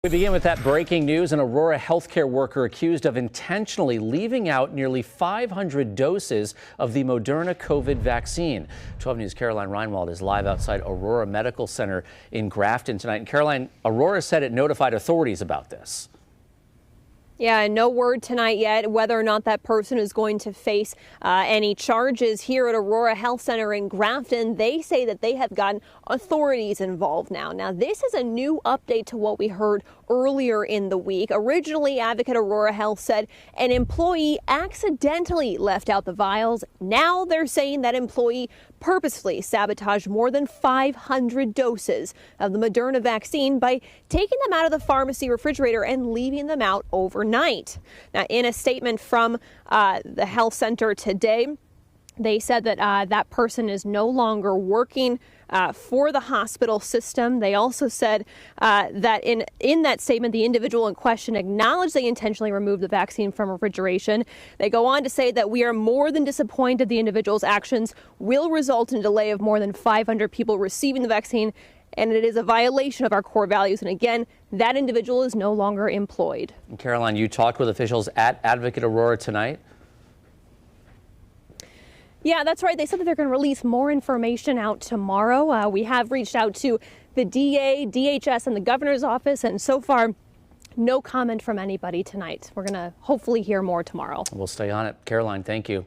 We begin with that breaking news. An Aurora healthcare worker accused of intentionally leaving out nearly 500 doses of the Moderna COVID vaccine. 12 News' Caroline Reinwald is live outside Aurora Medical Center in Grafton tonight. And Caroline, Aurora said it notified authorities about this. Yeah, no word tonight yet whether or not that person is going to face any charges here at Aurora Health Center in Grafton. They say that they have gotten authorities involved now. Now, this is a new update to what we heard earlier in the week. Originally, Advocate Aurora Health said an employee accidentally left out the vials. Now they're saying that employee purposefully sabotaged more than 500 doses of the Moderna vaccine by taking them out of the pharmacy refrigerator and leaving them out overnight. Now, in a statement from the health center today, they said that that person is no longer working for the hospital system. They also said that in that statement, the individual in question acknowledged they intentionally removed the vaccine from refrigeration. They go on to say that we are more than disappointed the individual's actions will result in a delay of more than 500 people receiving the vaccine, and it is a violation of our core values. And again, that individual is no longer employed. And Caroline, you talked with officials at Advocate Aurora tonight. Yeah, that's right. They said that they're going to release more information out tomorrow. We have reached out to the DA, DHS, and the governor's office, and so far, no comment from anybody tonight. We're going to hopefully hear more tomorrow. We'll stay on it. Caroline, thank you.